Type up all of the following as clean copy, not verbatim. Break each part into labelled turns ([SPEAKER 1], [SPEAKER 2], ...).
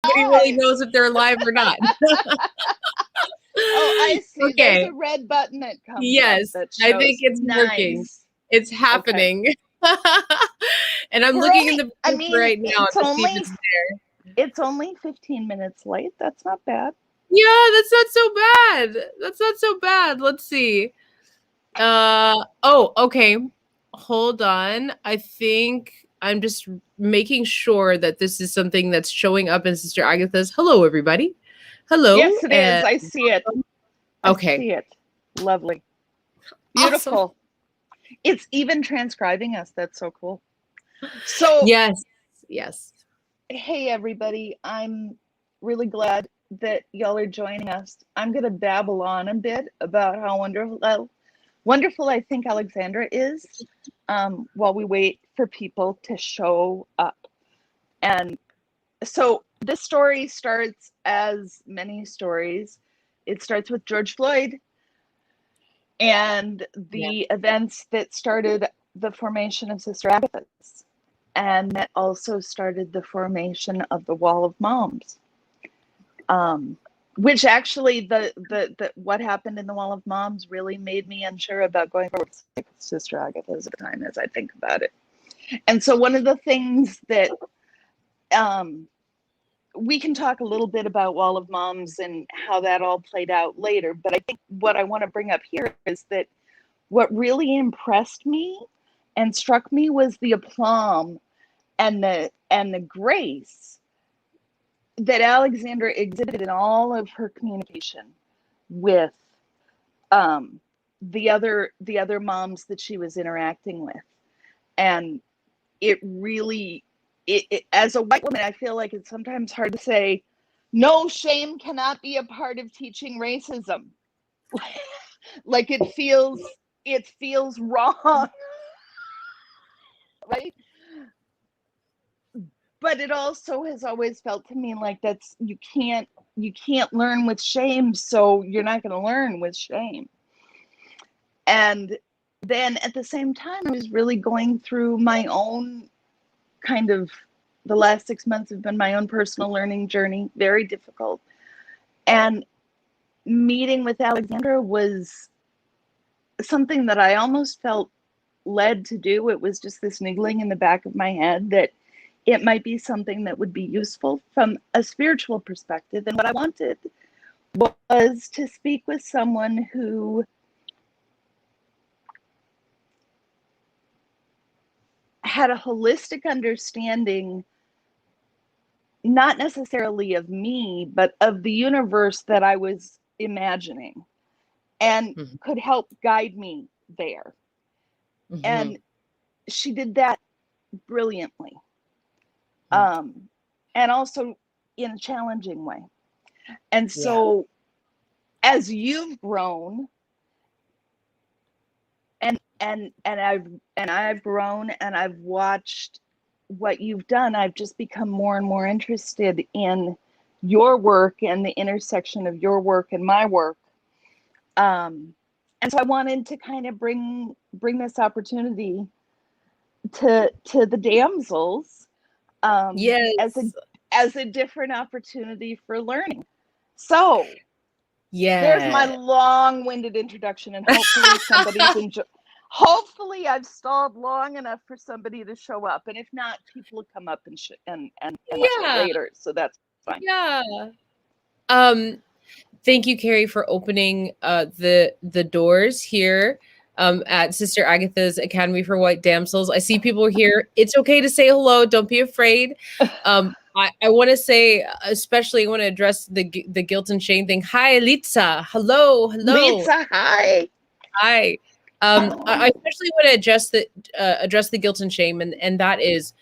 [SPEAKER 1] Nobody really knows if they're alive or not.
[SPEAKER 2] Oh, I see.
[SPEAKER 1] Okay.
[SPEAKER 2] There's a red button that comes
[SPEAKER 1] yes,
[SPEAKER 2] up that shows.
[SPEAKER 1] I think it's working. It's happening. Okay. And I'm looking in the right now to see if it's there.
[SPEAKER 2] It's only 15 minutes late. That's not bad.
[SPEAKER 1] Yeah, that's not so bad. That's not so bad. Let's see. Oh, okay. Hold on. I think I'm just making sure that this is something that's showing up in Sister Agathas. Hello, everybody. Hello.
[SPEAKER 2] Yes, it is. I see it.
[SPEAKER 1] Okay.
[SPEAKER 2] I see it. Lovely. Beautiful. Awesome. It's even transcribing us. That's so cool. So
[SPEAKER 1] yes.
[SPEAKER 2] Hey, everybody. I'm really glad that y'all are joining us. I'm going to babble on a bit about how wonderful I think Alexandra is while we wait for people to show up. And so this story starts, as many stories, it starts with George Floyd and the events that started the formation of Sister Agathas, and that also started the formation of the Wall of Moms, which actually the what happened in the Wall of Moms really made me unsure about going forward with Sister Agathas at the time, as I think about it. And so one of the things that we can talk a little bit about Wall of Moms and how that all played out later, but I think what I want to bring up here is that what really impressed me and struck me was the aplomb and the grace that Alexandra exhibited in all of her communication with the other moms that she was interacting with. And it really, as a white woman, I feel like it's sometimes hard to say, no, shame cannot be a part of teaching racism. Like it feels wrong, right? But it also has always felt to me like that's you can't learn with shame, so you're not going to learn with shame. And then at the same time, I was really going through my own kind of, the last 6 months have been my own personal learning journey, very difficult. And meeting with Alexandra was something that I almost felt led to do. It was just this niggling in the back of my head that it might be something that would be useful from a spiritual perspective. And what I wanted was to speak with someone who had a holistic understanding, not necessarily of me, but of the universe that I was imagining, and could help guide me there. And she did that brilliantly. And also in a challenging way. And so as you've grown and I've grown and I've watched what you've done, I've just become more and more interested in your work and the intersection of your work and my work. And so I wanted to kind of bring this opportunity to the damsels as a different opportunity for learning. So there's my long-winded introduction, and hopefully somebody's hopefully I've stalled long enough for somebody to show up, and if not, people will come up and later, so that's fine.
[SPEAKER 1] Thank you, Karrie, for opening the doors here at Sister Agathas Academy for White Damsels. I see people here. It's okay to say hello. Don't be afraid. I want to say, especially, I want to address the guilt and shame thing. Hi, Litsa. Hello.
[SPEAKER 2] Litsa, hi.
[SPEAKER 1] Hi. I especially want to address the guilt and shame, and that is,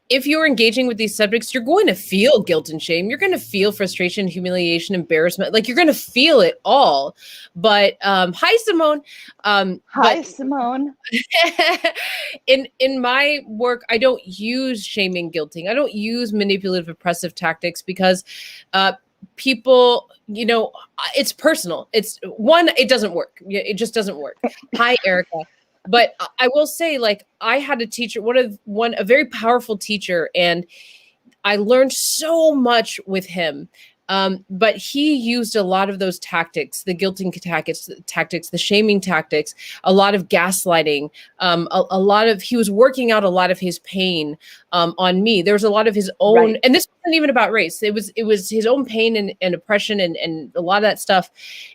[SPEAKER 1] if you're engaging with these subjects, you're going to feel guilt and shame. You're going to feel frustration, humiliation, embarrassment. Like, you're going to feel it all. But hi, Simone.
[SPEAKER 2] Hi, Simone.
[SPEAKER 1] In my work, I don't use shaming, guilting. I don't use manipulative, oppressive tactics because people, it's personal. It doesn't work. It just doesn't work. Hi, Erica. But I will say, like, I had a teacher, a very powerful teacher, and I learned so much with him. But he used a lot of those tactics, the guilting tactics, the shaming tactics, a lot of gaslighting, a lot of, he was working out a lot of his pain on me. There was a lot of his own,
[SPEAKER 2] Right.
[SPEAKER 1] and this wasn't even about race. It was his own pain and oppression and a lot of that stuff.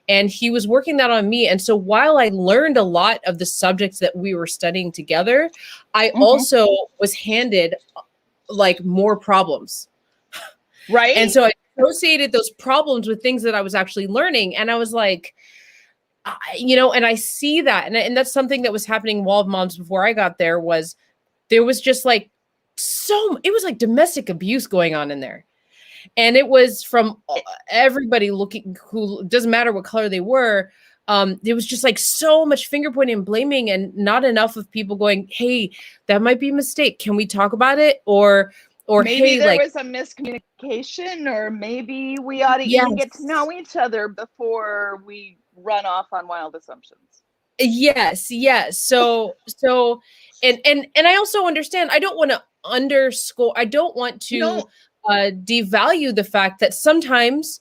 [SPEAKER 1] And he was working that on me. And so while I learned a lot of the subjects that we were studying together, I
[SPEAKER 2] Mm-hmm.
[SPEAKER 1] also was handed like more problems. And
[SPEAKER 2] Right.
[SPEAKER 1] so I associated those problems with things that I was actually learning. And I was like, and I see that. And that's something that was happening in Wall of Moms before I got there was there was just like it was like domestic abuse going on in there. And it was from everybody looking who doesn't matter what color they were. There was just like so much finger pointing and blaming and not enough of people going, hey, that might be a mistake. Can we talk about it? Or
[SPEAKER 2] Maybe
[SPEAKER 1] hey,
[SPEAKER 2] there
[SPEAKER 1] like,
[SPEAKER 2] was a miscommunication, or maybe we ought to even get to
[SPEAKER 1] yes.
[SPEAKER 2] know each other before we run off on wild assumptions.
[SPEAKER 1] Yes. So and I also understand I don't want to underscore, I don't want to
[SPEAKER 2] No,
[SPEAKER 1] devalue the fact that sometimes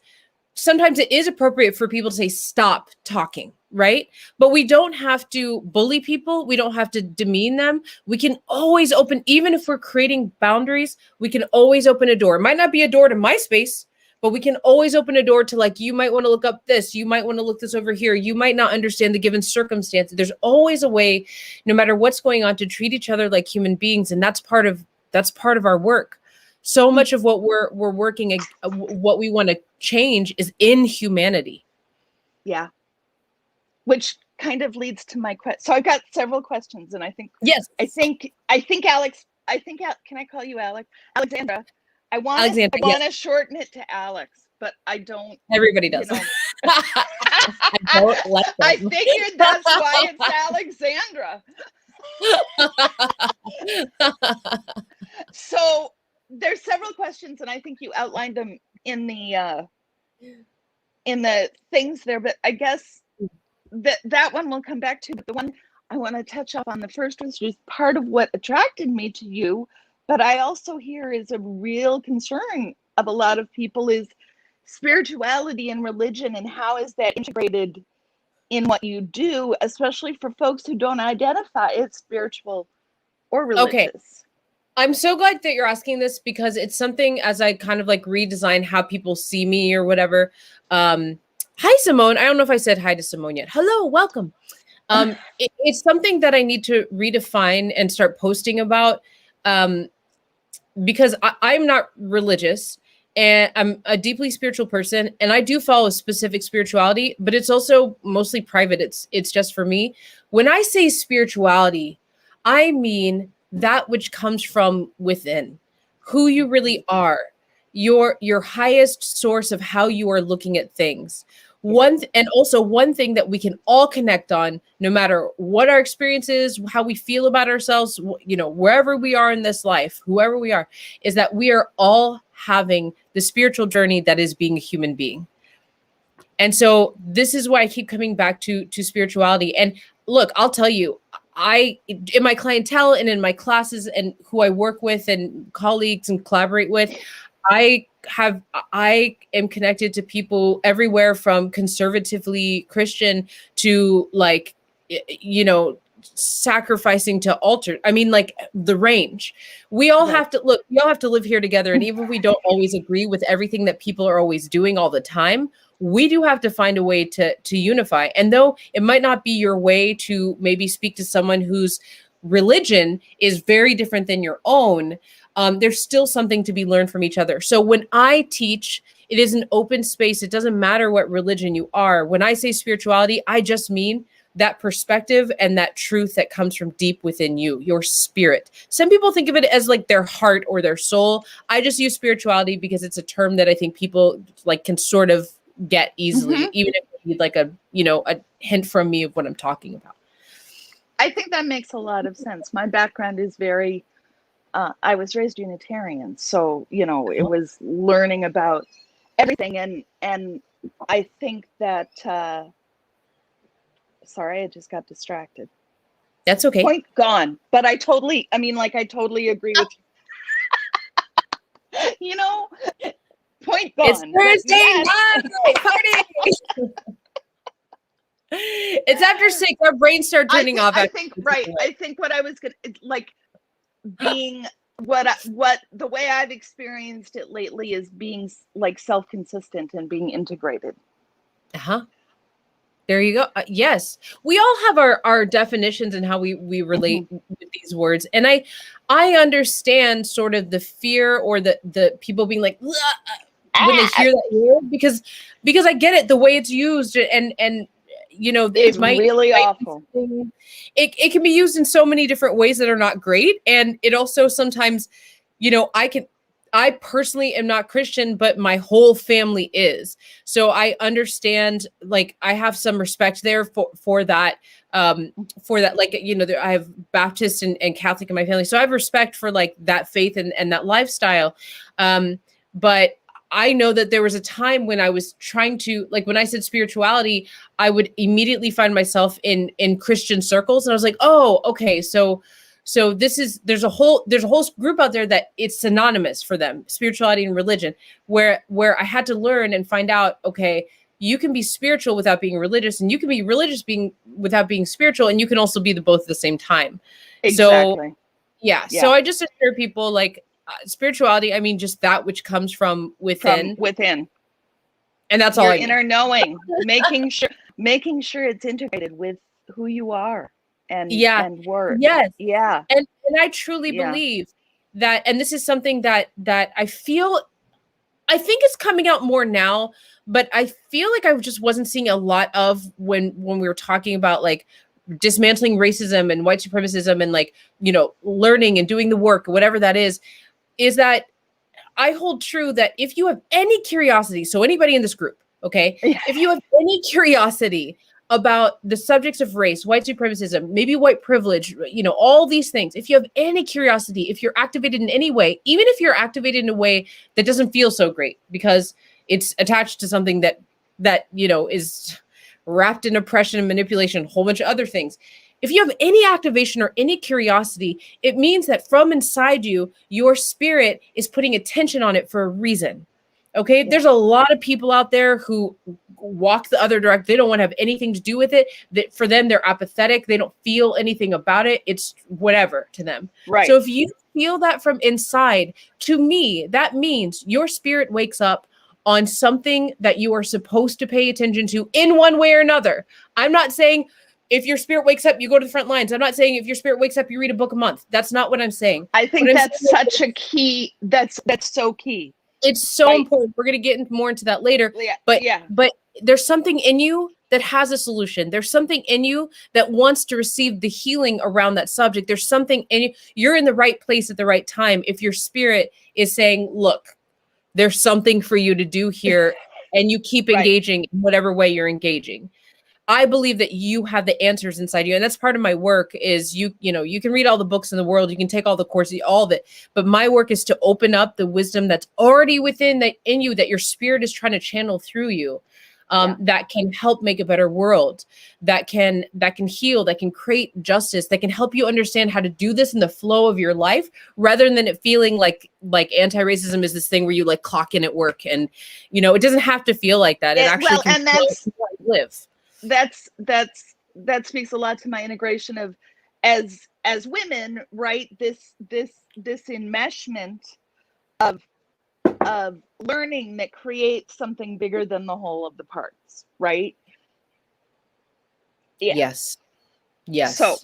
[SPEAKER 1] it is appropriate for people to say stop talking, right? But we don't have to bully people, we don't have to demean them. We can always open, even if we're creating boundaries, we can always open a door. It might not be a door to my space, but we can always open a door to, like, you might want to look up this, you might want to look this over here, you might not understand the given circumstances. There's always a way, no matter what's going on, to treat each other like human beings. And that's part of our work. So much of what we're working, what we want to change is in humanity.
[SPEAKER 2] yeah. Which kind of leads to my question. So I've got several questions, and
[SPEAKER 1] Yes.
[SPEAKER 2] I think Alex. Can I call you Alex? Alexandra. I want
[SPEAKER 1] Alexandra, yes,
[SPEAKER 2] to shorten it to Alex, but I don't.
[SPEAKER 1] everybody
[SPEAKER 2] You
[SPEAKER 1] does.
[SPEAKER 2] know,
[SPEAKER 1] I don't let
[SPEAKER 2] I
[SPEAKER 1] them.
[SPEAKER 2] figured that's why it's Alexandra. So there's several questions, and I think you outlined them in the things there. But I guess that one we'll come back to. But the one I want to touch up on, the first was just part of what attracted me to you. But I also hear is a real concern of a lot of people is spirituality and religion, and how is that integrated in what you do, especially for folks who don't identify as spiritual or
[SPEAKER 1] Okay.
[SPEAKER 2] religious.
[SPEAKER 1] I'm so glad that you're asking this because it's something, as I kind of like redesign how people see me or whatever. Hi, Simone. I don't know if I said hi to Simone yet. Hello, welcome. It's something that I need to redefine and start posting about, because I'm not religious and I'm a deeply spiritual person, and I do follow a specific spirituality, but it's also mostly private. It's just for me. When I say spirituality, I mean that which comes from within, who you really are, your highest source of how you are looking at things. And also one thing that we can all connect on, no matter what our experience is, how we feel about ourselves, wherever we are in this life, whoever we are, is that we are all having the spiritual journey that is being a human being. And so this is why I keep coming back to spirituality. And look, I'll tell you, in my clientele and in my classes and who I work with and colleagues and collaborate with, I am connected to people everywhere from conservatively Christian to, like, sacrificing to altar. I mean, like, the range. We all have to look, we all have to live here together. And even if we don't always agree with everything that people are always doing all the time, we do have to find a way to unify. And though it might not be your way to maybe speak to someone whose religion is very different than your own, there's still something to be learned from each other. So when I teach, it is an open space. It doesn't matter what religion you are. When I say spirituality, I just mean that perspective and that truth that comes from deep within you, your spirit. Some people think of it as like their heart or their soul. I just use spirituality because it's a term that I think people like can sort of get easily, even if you need like a hint from me of what I'm talking about.
[SPEAKER 2] I think that makes a lot of sense. My background is very, I was raised Unitarian, so, it was learning about everything. And I think that, sorry, I just got distracted.
[SPEAKER 1] That's okay.
[SPEAKER 2] Point gone. But I totally agree with you. You know, point
[SPEAKER 1] It's
[SPEAKER 2] gone. But
[SPEAKER 1] Thursday
[SPEAKER 2] yes,
[SPEAKER 1] night party. It's after 6. Our brains start turning off.
[SPEAKER 2] I think right. I think what I was gonna like being what the way I've experienced it lately is being like self-consistent and being integrated.
[SPEAKER 1] Uh-huh. There you go. Yes, we all have our definitions and how we relate with these words, and I understand sort of the fear or the people being like when they
[SPEAKER 2] Ah,
[SPEAKER 1] hear that word because I get it the way it's used and you know
[SPEAKER 2] is really awful.
[SPEAKER 1] It can be used in so many different ways that are not great, and it also sometimes, you know, I personally am not Christian, but my whole family is. So I understand, like, I have some respect there for that. For that, like, you know, I have Baptist and Catholic in my family. So I have respect for like that faith and that lifestyle. But I know that there was a time when I was trying to, like, when I said spirituality, I would immediately find myself in Christian circles. And I was like, oh, okay, so this is there's a whole group out there that it's synonymous for them, spirituality and religion, where I had to learn and find out, okay, you can be spiritual without being religious, and you can be religious being without being spiritual, and you can also be the both at the same time. So
[SPEAKER 2] Exactly.
[SPEAKER 1] yeah,
[SPEAKER 2] Yeah.
[SPEAKER 1] so I just assure people, like, spirituality, I mean just that which comes from
[SPEAKER 2] From
[SPEAKER 1] within,
[SPEAKER 2] within.
[SPEAKER 1] and that's all
[SPEAKER 2] Your
[SPEAKER 1] I mean.
[SPEAKER 2] inner knowing, making sure it's integrated with who you are
[SPEAKER 1] Yeah.
[SPEAKER 2] and work.
[SPEAKER 1] Yes.
[SPEAKER 2] Yeah.
[SPEAKER 1] And I truly
[SPEAKER 2] Yeah.
[SPEAKER 1] believe that, and this is something that I think it's coming out more now, but I feel like I just wasn't seeing a lot of when we were talking about like dismantling racism and white supremacism and, like, you know, learning and doing the work, whatever that is that I hold true that if you have any curiosity, so anybody in this group, okay,
[SPEAKER 2] Yeah.
[SPEAKER 1] if you have any curiosity about the subjects of race, white supremacism, maybe white privilege, you know, all these things, if you have any curiosity, if you're activated in any way, even if you're activated in a way that doesn't feel so great because it's attached to something that you know is wrapped in oppression and manipulation, a whole bunch of other things. If you have any activation or any curiosity, it means that from inside you, your spirit is putting attention on it for a reason. Okay.
[SPEAKER 2] Yeah.
[SPEAKER 1] There's a lot of people out there who walk the other direction. They don't want to have anything to do with it. That for them, they're apathetic. They don't feel anything about it. It's whatever to them.
[SPEAKER 2] Right.
[SPEAKER 1] So if you feel that from inside, to me, that means your spirit wakes up on something that you are supposed to pay attention to in one way or another. I'm not saying if your spirit wakes up, you go to the front lines. I'm not saying if your spirit wakes up, you read a book a month. That's not what I'm saying.
[SPEAKER 2] I think
[SPEAKER 1] What I'm
[SPEAKER 2] that's
[SPEAKER 1] saying
[SPEAKER 2] such a key. That's so key.
[SPEAKER 1] it's so
[SPEAKER 2] Right.
[SPEAKER 1] important. We're going to get more into that later.
[SPEAKER 2] Yeah.
[SPEAKER 1] But
[SPEAKER 2] Yeah.
[SPEAKER 1] there's something in you that has a solution. There's something in you that wants to receive the healing around that subject. There's something in you. You're in the right place at the right time. If your spirit is saying, look, there's something for you to do here, and you keep
[SPEAKER 2] Right.
[SPEAKER 1] engaging in whatever way you're engaging. I believe that you have the answers inside you. And that's part of my work is you know, you can read all the books in the world, you can take all the courses, all of it. But my work is to open up the wisdom that's already within that in you, that your spirit is trying to channel through you. That can help make a better world, that can heal, that can create justice, that can help you understand how to do this in the flow of your life, rather than it feeling like anti-racism is this thing where you like clock in at work, and you know, it doesn't have to feel like that. It actually can
[SPEAKER 2] and that's
[SPEAKER 1] live.
[SPEAKER 2] That speaks a lot to my integration of as women, right? This enmeshment of learning that creates something bigger than the whole of the parts, right?
[SPEAKER 1] Yeah. Yes.
[SPEAKER 2] So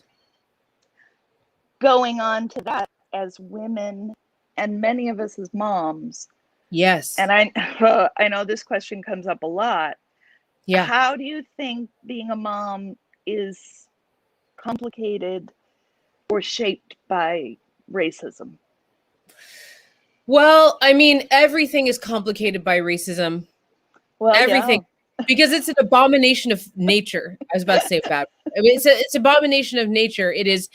[SPEAKER 2] going on to that, as women and many of us as moms.
[SPEAKER 1] Yes.
[SPEAKER 2] And I know this question comes up a lot.
[SPEAKER 1] Yeah.
[SPEAKER 2] How do you think being a mom is complicated or shaped by racism?
[SPEAKER 1] Well, I mean, everything is complicated by racism.
[SPEAKER 2] Well,
[SPEAKER 1] everything.
[SPEAKER 2] Yeah.
[SPEAKER 1] Because it's an abomination of nature. I was about to say bad. I mean, it's abomination of nature. It is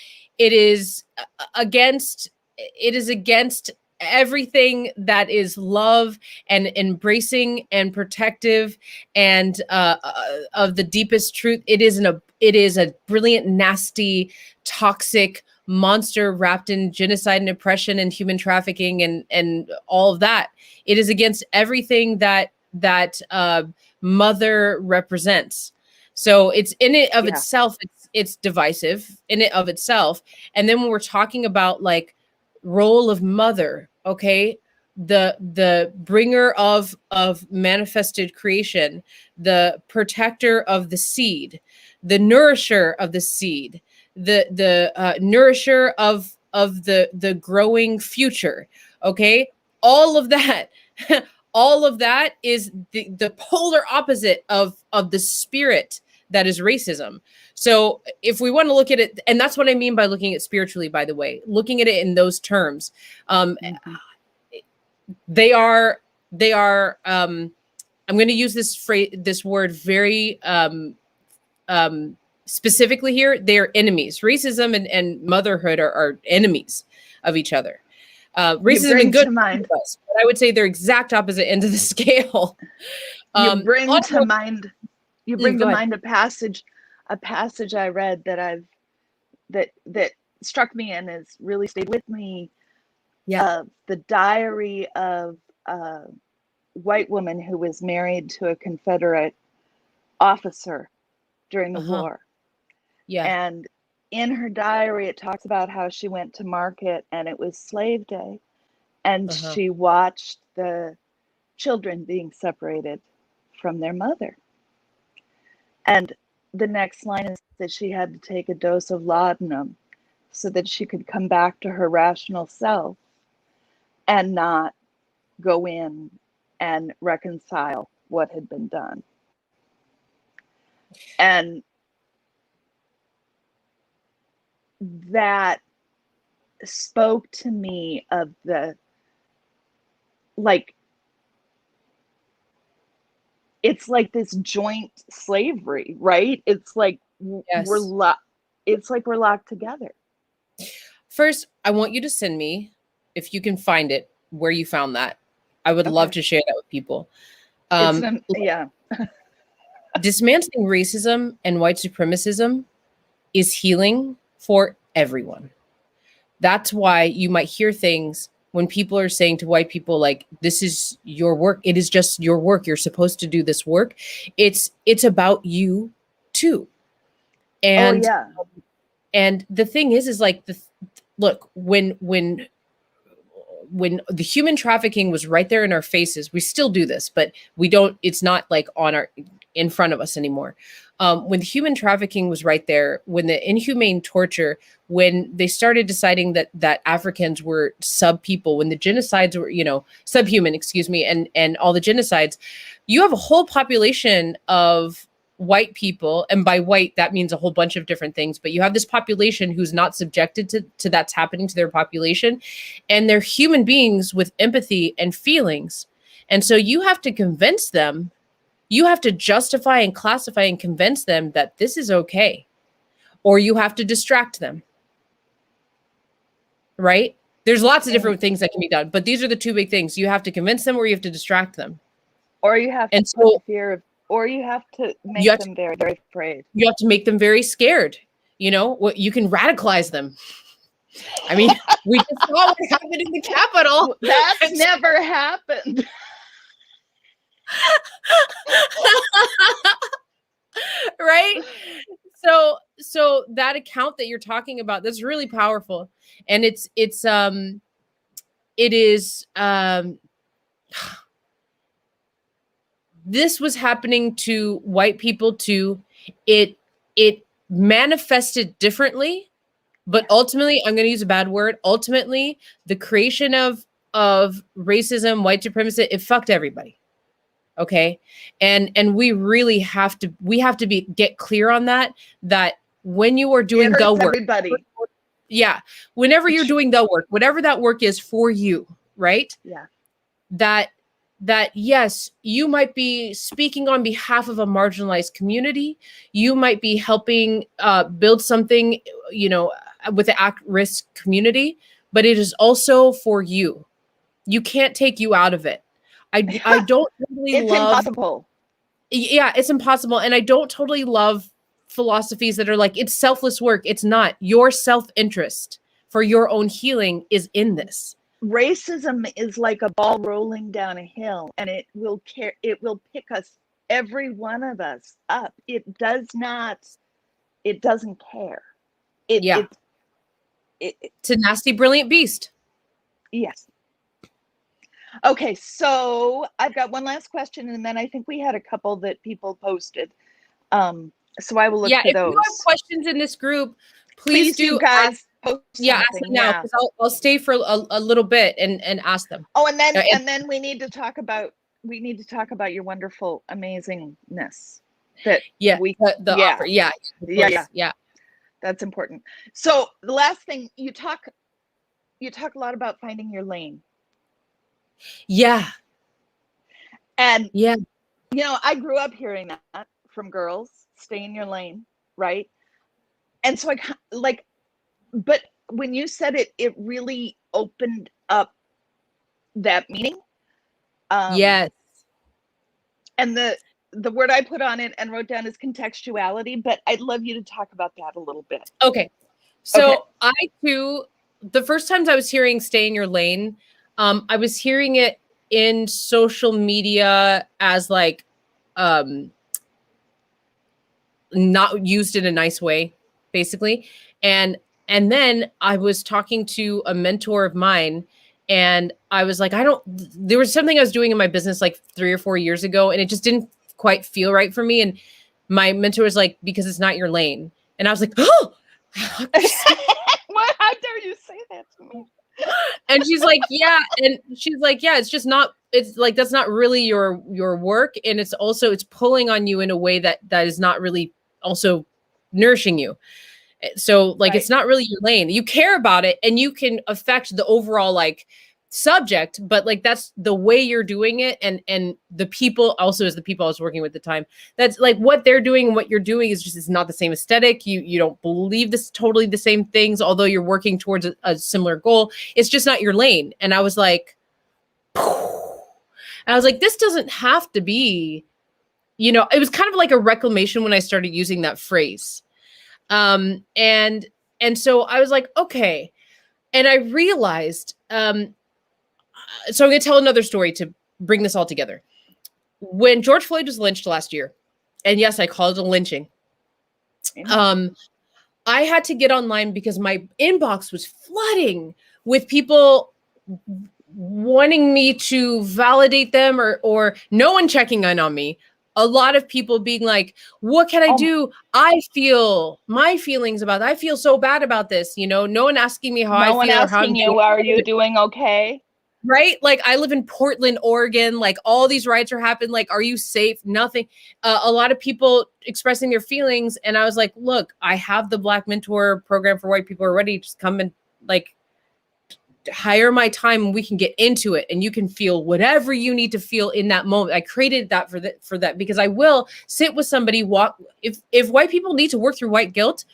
[SPEAKER 1] against everything that is love and embracing and protective and of the deepest truth. It is a brilliant, nasty, toxic, monster wrapped in genocide and oppression and human trafficking and all of that. It is against everything that mother represents. So it's in it of itself, it's divisive in it of itself. And then when we're talking about like role of mother, okay, the bringer of manifested creation, the protector of the seed, the nourisher of the seed, the nourisher of the growing future, okay, all of that all of that is the polar opposite of the spirit that is racism. So if we want to look at it, and that's what I mean by looking at spiritually, by the way, looking at it in those terms, they are I'm going to use this word very specifically here. They are enemies. Racism and motherhood are enemies of each other. Racism and good, us, but I would say they're exact opposite ends of the scale.
[SPEAKER 2] You bring to mind a passage I read that struck me and has really stayed with me.
[SPEAKER 1] Yeah.
[SPEAKER 2] The diary of a white woman who was married to a Confederate officer during the war.
[SPEAKER 1] Yeah.
[SPEAKER 2] And in her diary, it talks about how she went to market and it was slave day, and she watched the children being separated from their mother. And the next line is that she had to take a dose of laudanum so that she could come back to her rational self and not go in and reconcile what had been done. And that spoke to me of the, like, it's like this joint slavery, right? It's like we're locked together.
[SPEAKER 1] First, I want you to send me, if you can find it, where you found that. I would love to share that with people. Dismantling racism and white supremacism is healing for everyone. That's why you might hear things when people are saying to white people, like, this is your work. It is just your work. You're supposed to do this work. It's about you too. And and the thing is like, look, when the human trafficking was right there in our faces, we still do this, but we don't, it's not like in front of us anymore. When the human trafficking was right there, when the inhumane torture, when they started deciding that Africans were sub people, when the genocides were, subhuman, excuse me, and all the genocides, you have a whole population of white people, and by white that means a whole bunch of different things, but you have this population who's not subjected to that's happening to their population, and they're human beings with empathy and feelings. And so you have to convince them, you have to justify and classify and convince them that this is okay, or you have to distract them, right? There's lots of different things that can be done, but these are the two big things. You have to convince them, or you have to distract them,
[SPEAKER 2] or you have to put fear of, or you have to make them very, very afraid.
[SPEAKER 1] You have to make them very scared. You can radicalize them. I mean, we just saw what happened in the Capitol.
[SPEAKER 2] That's never happened.
[SPEAKER 1] Right? So that account that you're talking about, that's really powerful. And it is this was happening to white people too. It manifested differently, but ultimately, I'm going to use a bad word. Ultimately, the creation of racism, white supremacy, it fucked everybody. Okay, and we really have to get clear on that when you are doing the work,
[SPEAKER 2] everybody.
[SPEAKER 1] Yeah, whenever you're doing the work, whatever that work is for you, right?
[SPEAKER 2] Yeah.
[SPEAKER 1] That yes, you might be speaking on behalf of a marginalized community. You might be helping build something, with the at-risk community, but it is also for you. You can't take you out of it. I don't totally
[SPEAKER 2] it's impossible.
[SPEAKER 1] Yeah, it's impossible. And I don't totally love philosophies that are like, it's selfless work. It's not. Your self-interest for your own healing is in this.
[SPEAKER 2] Racism is like a ball rolling down a hill, and it will pick us, every one of us, up. It doesn't care. It's
[SPEAKER 1] a nasty, brilliant beast.
[SPEAKER 2] Yes. Okay, so I've got one last question, and then I think we had a couple that people posted. So I will look for those.
[SPEAKER 1] If you have questions in this group, please do,
[SPEAKER 2] you guys post
[SPEAKER 1] ask them now, because I'll stay for a little bit and ask them.
[SPEAKER 2] Oh, and then we need to talk about your wonderful amazingness that
[SPEAKER 1] offer. Yeah.
[SPEAKER 2] That's important. So the last thing, you talk a lot about finding your lane.
[SPEAKER 1] Yeah.
[SPEAKER 2] And I grew up hearing that from girls, stay in your lane, right? And so but when you said it, it really opened up that meaning.
[SPEAKER 1] Yes.
[SPEAKER 2] And the word I put on it and wrote down is contextuality, but I'd love you to talk about that a little bit.
[SPEAKER 1] Okay. So I too, the first times I was hearing stay in your lane, I was hearing it in social media as like not used in a nice way, basically. And then I was talking to a mentor of mine, and I was like, there was something I was doing in my business like 3 or 4 years ago, and it just didn't quite feel right for me. And my mentor was like, because it's not your lane. And I was like, oh,
[SPEAKER 2] how dare you say that to me?
[SPEAKER 1] And she's like, yeah. And she's like, yeah, it's just not, it's like, that's not really your work. And it's pulling on you in a way that is not really also nourishing you. So like, It's not really your lane. You care about it and you can affect the overall like subject, but like, that's the way you're doing it. And the people also is the people I was working with at the time. That's like what they're doing and what you're doing is just, it's not the same aesthetic. You don't believe this totally the same things, although you're working towards a similar goal. It's just not your lane. And I was like, this doesn't have to be, it was kind of like a reclamation when I started using that phrase. And so I was like, okay. And I realized, so I'm going to tell another story to bring this all together. When George Floyd was lynched last year, and yes, I called it a lynching. I had to get online because my inbox was flooding with people wanting me to validate them or no one checking in on me. A lot of people being like, what can I do? I feel my feelings about that. I feel so bad about this. No one asking me how I feel.
[SPEAKER 2] No one asking you, are you doing okay?
[SPEAKER 1] Right? Like I live in Portland, Oregon. Like all these riots are happening. Like, are you safe? Nothing. A lot of people expressing their feelings. And I was like, look, I have the Black Mentor program for white people already. Just come and like hire my time and we can get into it. And you can feel whatever you need to feel in that moment. I created that for that because I will sit with somebody, if white people need to work through white guilt,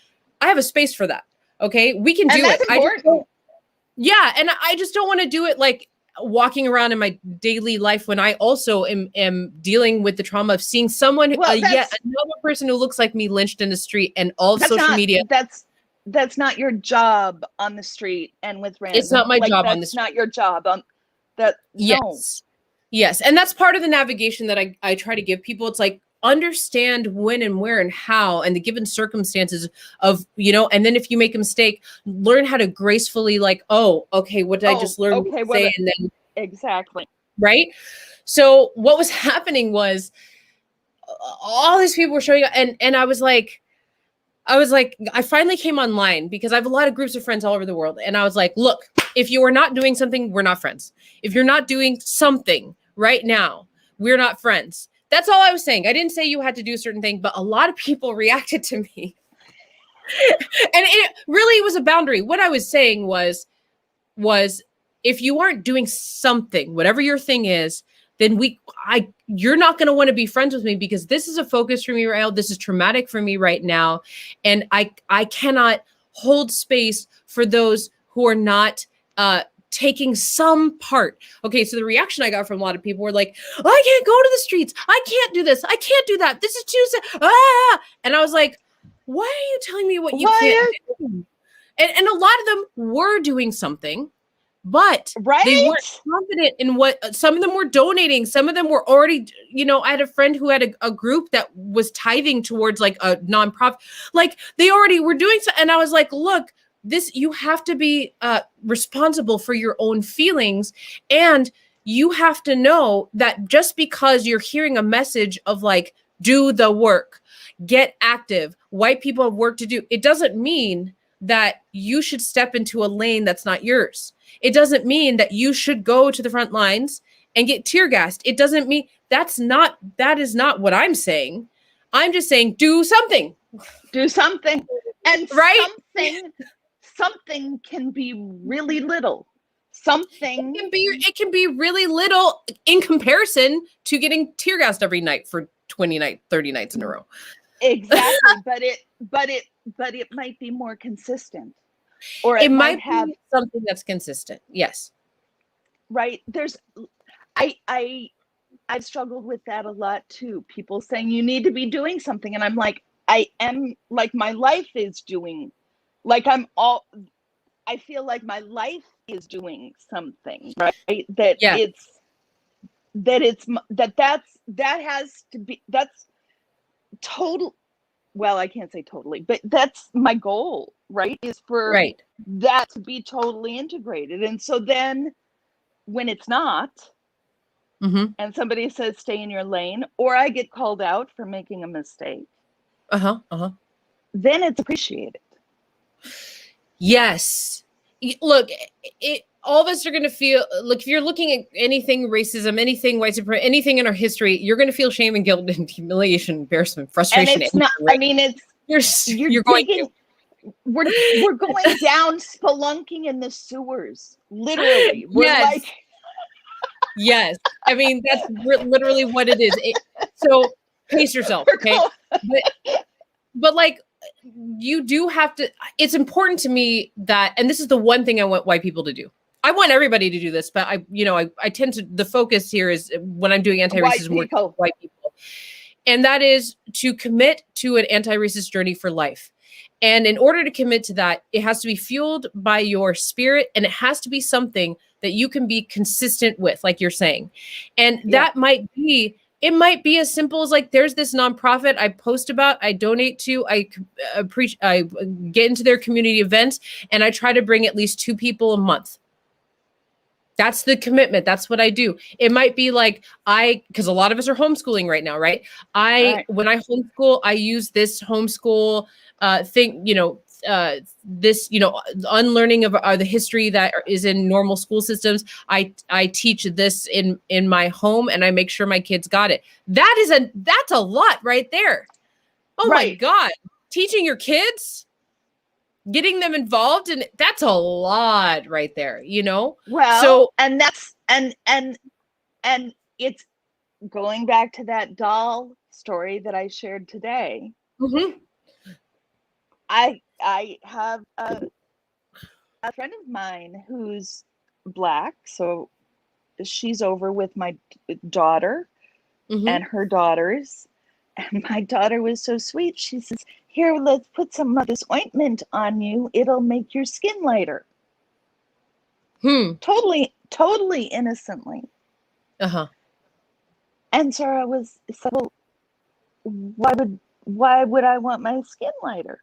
[SPEAKER 1] I have a space for that. Okay. We can do it. And I just don't want to do it like walking around in my daily life when I also am dealing with the trauma of seeing someone, yet another person who looks like me lynched in the street and all of social media.
[SPEAKER 2] That's not your job on the street and with random.
[SPEAKER 1] It's not my job on the street.
[SPEAKER 2] That's not your job on that.
[SPEAKER 1] Yes. Yes. And that's part of the navigation that I try to give people. It's like, understand when and where and how and the given circumstances of, and then if you make a mistake, learn how to gracefully like, oh, okay, what did I just learn?
[SPEAKER 2] Okay,
[SPEAKER 1] and then
[SPEAKER 2] exactly.
[SPEAKER 1] Right. So what was happening was all these people were showing up and I was like, I finally came online because I have a lot of groups of friends all over the world. And I was like, look, if you are not doing something, we're not friends. If you're not doing something right now, we're not friends. That's all I was saying. I didn't say you had to do a certain thing, but a lot of people reacted to me. And it really was a boundary. What I was saying was if you aren't doing something, whatever your thing is, then you're not going to want to be friends with me because this is a focus for me right now. This is traumatic for me right now. And I cannot hold space for those who are not taking some part. Okay, so the reaction I got from a lot of people were like, I can't go to the streets. I can't do this. I can't do that. This is too sad. And I was like, why are you telling me what you can't do? and a lot of them were doing something, but they
[SPEAKER 2] Right?
[SPEAKER 1] weren't confident in what. Some of them were donating. Some of them were already, I had a friend who had a group that was tithing towards like a nonprofit. Like they already were doing so. And I was like, look, you have to be responsible for your own feelings. And you have to know that just because you're hearing a message of like, do the work, get active, white people have work to do, it doesn't mean that you should step into a lane that's not yours. It doesn't mean that you should go to the front lines and get tear gassed. It doesn't mean that is not what I'm saying. I'm just saying do something.
[SPEAKER 2] Do something. And
[SPEAKER 1] right?
[SPEAKER 2] something can be really little. Something
[SPEAKER 1] it can be really little in comparison to getting tear gassed every night for 30 nights in a row.
[SPEAKER 2] Exactly. but it might be more consistent. Or it might have
[SPEAKER 1] something that's consistent. Yes.
[SPEAKER 2] Right. I've struggled with that a lot too. People saying you need to be doing something. And I'm like, I am, like my life is doing, like I feel like my life is doing something, right? That's total. Well, I can't say totally, but that's my goal, right? Is for that to be totally integrated. And so then when it's not, and somebody says, stay in your lane, or I get called out for making a mistake, then it's appreciated.
[SPEAKER 1] Yes. Look, all of us are going to feel, look, if you're looking at anything racism, anything white supremacy, anything in our history, you're going to feel shame and guilt and humiliation, embarrassment, frustration.
[SPEAKER 2] And it's not, I mean, you're going to. We're going down spelunking in the sewers, literally. We're
[SPEAKER 1] yes. I mean, that's literally what it is. So pace yourself, okay? But like, you do have to, it's important to me that, and this is the one thing I want white people to do. I want everybody to do this, but I tend to, the focus here is when I'm doing anti-racism work with white people. And that is to commit to an anti-racist journey for life. And in order to commit to that, it has to be fueled by your spirit, and it has to be something that you can be consistent with, like you're saying. And that might be, it might be as simple as like, there's this nonprofit I post about, I donate to, I get into their community events, and I try to bring at least 2 people a month. That's the commitment. That's what I do. It might be like because a lot of us are homeschooling right now, right? When I homeschool, I use this homeschool thing, this, unlearning of the history that is in normal school systems. I teach this in my home, and I make sure my kids got it. That's a lot right there. Oh my God. Teaching your kids, getting them involved, and that's a lot right there,
[SPEAKER 2] Well, so, and that's, and it's going back to that doll story that I shared today. I have a friend of mine who's Black, so she's over with my daughter and her daughters, and my daughter was so sweet. She says, here, let's put some of this ointment on you. It'll make your skin lighter. Totally innocently. And Sarah said, well, why would I want my skin lighter?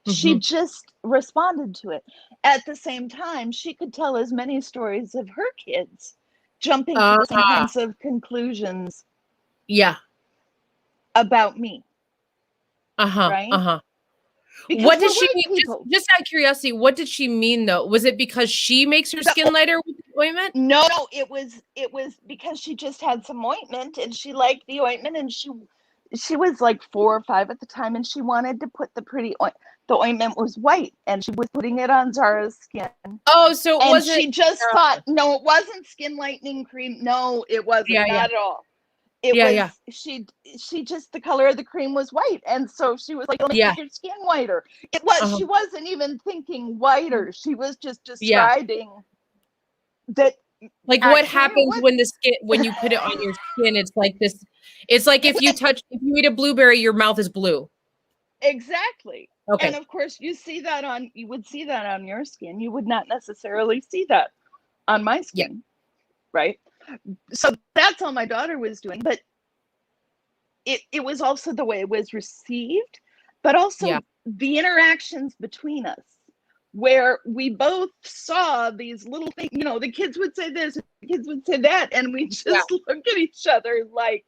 [SPEAKER 2] She just responded to it. At the same time, she could tell as many stories of her kids jumping to the same kinds of conclusions. About me. Right? Because
[SPEAKER 1] what did she mean? Just out of curiosity, what did she mean though? Was it because she makes her skin lighter with the ointment?
[SPEAKER 2] No, it was because she just had some ointment and she liked the ointment, and she was like 4 or 5 at the time, and she wanted to put the ointment was white, and she was putting it on Zara's skin.
[SPEAKER 1] Oh, so it wasn't.
[SPEAKER 2] She just thought, no, it wasn't skin lightening cream. No, it wasn't. Not at all. It was she just, the color of the cream was white, and so she was like, "It'll make your skin whiter." It was she wasn't even thinking whiter. She was just describing that.
[SPEAKER 1] Like what happens when you put it on your skin? It's like this. It's like if you eat a blueberry, your mouth is blue.
[SPEAKER 2] Exactly.
[SPEAKER 1] Okay.
[SPEAKER 2] And of course, you would see that on your skin. You would not necessarily see that on my skin, right? So that's all my daughter was doing. But it was also the way it was received, but also the interactions between us, where we both saw these little things, the kids would say this, the kids would say that, and we just look at each other like,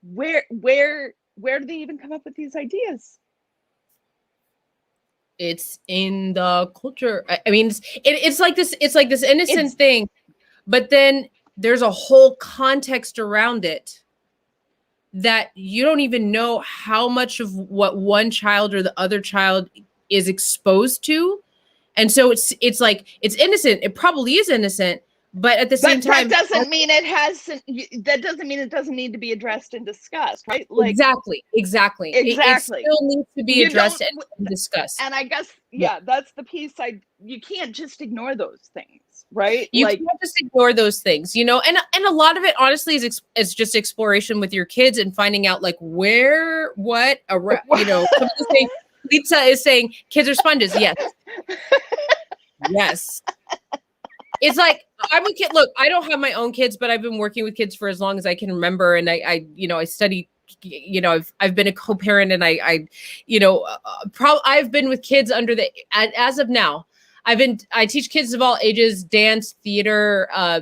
[SPEAKER 2] where do they even come up with these ideas?
[SPEAKER 1] It's in the culture. I mean, it's like this innocent thing, but then there's a whole context around it that you don't even know how much of what one child or the other child is exposed to. And so it's like, it's innocent. It probably is innocent, but at the same time,
[SPEAKER 2] that doesn't mean it doesn't need to be addressed and discussed, right? Like,
[SPEAKER 1] exactly. It still needs to be addressed and discussed.
[SPEAKER 2] And I guess, that's the piece. You can't just ignore those things, right?
[SPEAKER 1] You can't just ignore those things, and a lot of it honestly is just exploration with your kids and finding out like where, what, Lisa is saying kids are sponges. Yes. Yes. It's like, I'm a kid. Look, I don't have my own kids, but I've been working with kids for as long as I can remember. And I study, I've been a co-parent, and I've been with kids as of now. I teach kids of all ages, dance, theater, I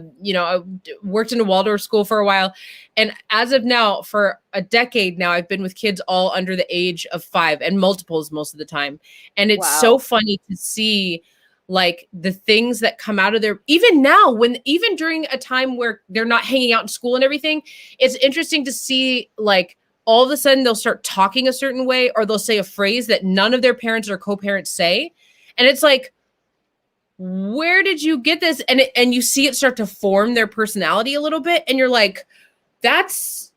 [SPEAKER 1] worked in a Waldorf school for a while. And as of now, for a decade now, I've been with kids all under the age of 5 and multiples most of the time. And it's so funny to see like the things that come out of there, even now, even during a time where they're not hanging out in school and everything. It's interesting to see like all of a sudden they'll start talking a certain way, or they'll say a phrase that none of their parents or co-parents say. And it's like, where did you get this? And you see it start to form their personality a little bit. And you're like, it's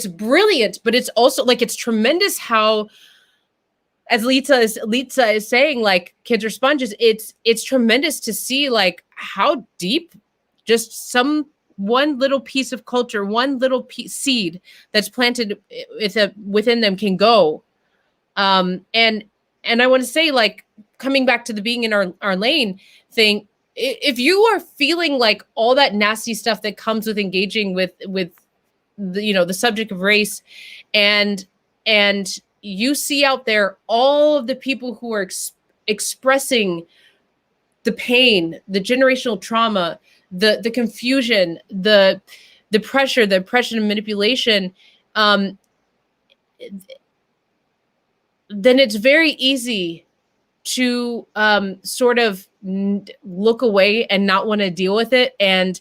[SPEAKER 1] brilliant, but it's also like, it's tremendous how, as Lisa is saying, like kids are sponges. It's tremendous to see like how deep just one little piece of culture, one little seed that's planted within them can go. And I want to say, like, coming back to the being in our lane thing, if you are feeling like all that nasty stuff that comes with engaging with the, the subject of race, and you see out there all of the people who are expressing the pain, the generational trauma, the confusion, the pressure, the oppression and manipulation, then it's very easy to sort of look away and not want to deal with it, and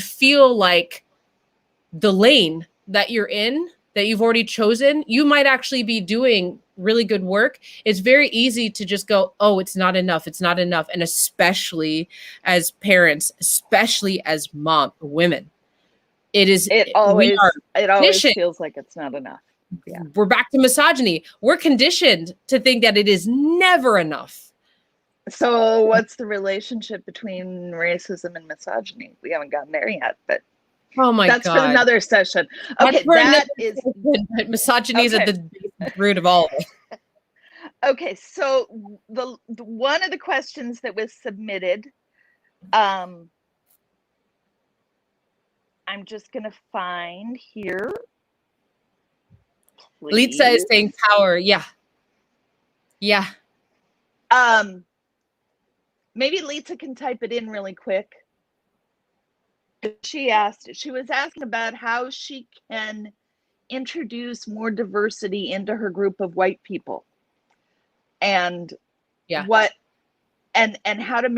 [SPEAKER 1] feel like the lane that you're in, that you've already chosen, you might actually be doing really good work. It's very easy to just go, oh, it's not enough. It's not enough. And especially as parents, especially as women, it always
[SPEAKER 2] feels like it's not enough. Yeah.
[SPEAKER 1] We're back to misogyny. We're conditioned to think that it is never enough.
[SPEAKER 2] So what's the relationship between racism and misogyny? We haven't gotten there yet, but
[SPEAKER 1] oh my God,
[SPEAKER 2] that's for another session. Okay, that is
[SPEAKER 1] misogyny is at the root of all of it.
[SPEAKER 2] Okay, so the one of the questions that was submitted, I'm just gonna find here. Please.
[SPEAKER 1] Lisa is saying power. Yeah.
[SPEAKER 2] Maybe Lisa can type it in really quick. She was asking about how she can introduce more diversity into her group of white people, and and how to